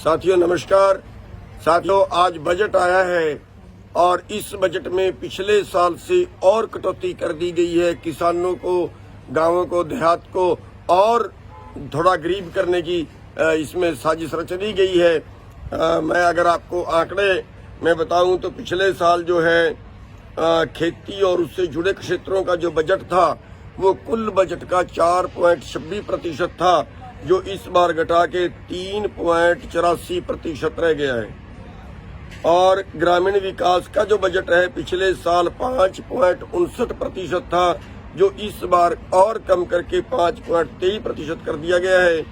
साथियों नमस्कार। साथियों आज बजट आया है और इस बजट में पिछले साल से और कटौती कर दी गई है। किसानों को, गांवों को, देहात को और थोड़ा गरीब करने की इसमें साजिश रची गई है। मैं अगर आपको आंकड़े में बताऊं तो पिछले साल जो है खेती और उससे जुड़े क्षेत्रों का जो बजट था वो कुल बजट का 4.26% था, जो इस बार घटा के 3.84% रह गया है। और ग्रामीण विकास का जो बजट है पिछले साल 5.59% था, जो इस बार और कम करके 5.23% कर दिया गया है।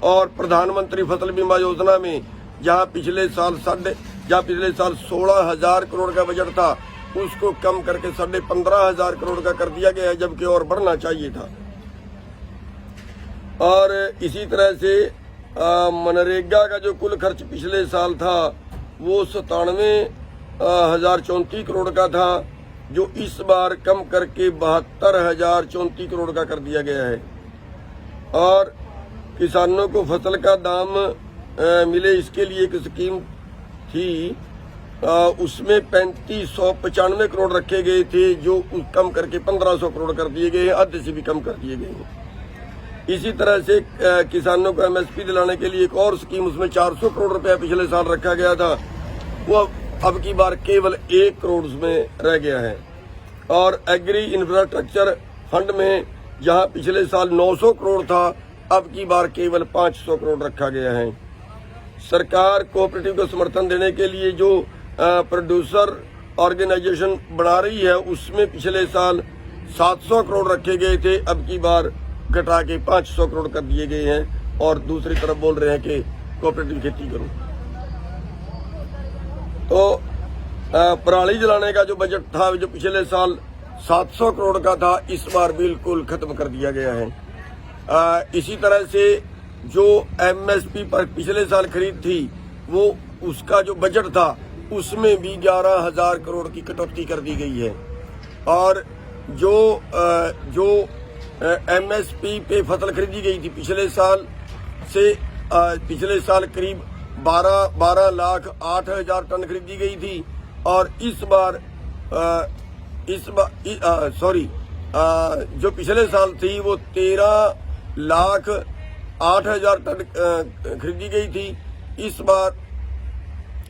और प्रधानमंत्री फसल बीमा योजना में जहां पिछले साल 16,000 करोड़ का बजट था, उसको कम करके 15,500 करोड़ का कर दिया गया है, जबकि और बढ़ना चाहिए था। और इसी तरह से मनरेगा का जो कुल खर्च पिछले साल था वो 97,034 करोड़ का था, जो इस बार कम करके 72,034 करोड़ का कर दिया गया है। और किसानों को फसल का दाम मिले, इसके लिए एक स्कीम थी, उसमें 3,595 करोड़ रखे गए थे, जो कम करके 1,500 करोड़ कर दिए गए हैं, आधे से भी कम कर दिए गए हैं। इसी तरह से किसानों को एमएसपी दिलाने के लिए एक और स्कीम, उसमें 400 करोड़ रुपया पिछले साल रखा गया था, वो अब की बार केवल 1 करोड़ उसमें रह गया है। और एग्री इंफ्रास्ट्रक्चर फंड में जहां पिछले साल 900 करोड़ था, अब की बार केवल 500 करोड़ रखा गया है। सरकार कोऑपरेटिव को समर्थन देने के लिए जो प्रोड्यूसर ऑर्गेनाइजेशन बना रही है, उसमें पिछले साल 700 करोड़ रखे गए थे, अब की बार घटा के 500 करोड़ कर दिए गए हैं। और दूसरी तरफ बोल रहे हैं कि कोऑपरेटिव खेती करो। तो पराली जलाने का जो बजट था, जो पिछले साल 700 करोड़ का था, इस बार बिल्कुल खत्म कर दिया गया है। इसी तरह से जो एमएसपी पर पिछले साल खरीद थी, वो उसका जो बजट था उसमें भी 11,000 करोड़ की कटौती कर दी गई है। और जो एमएसपी पे फसल खरीदी गई थी पिछले साल करीब 12,08,000 टन खरीदी गई थी, और इस बार जो पिछले साल थी वो 13,08,000 टन खरीदी गई थी।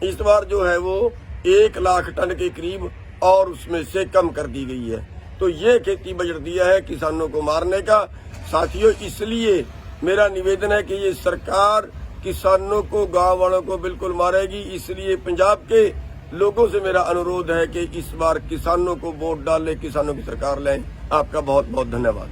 इस बार जो है वो 1 लाख टन के करीब और उसमें से कम कर दी गई है। तो ये खेती बजट दिया है किसानों को मारने का। साथियों, इसलिए मेरा निवेदन है कि ये सरकार किसानों को, गांव वालों को बिल्कुल मारेगी। इसलिए पंजाब के लोगों से मेरा अनुरोध है कि इस बार किसानों को वोट डालें, किसानों की सरकार लें। आपका बहुत बहुत धन्यवाद।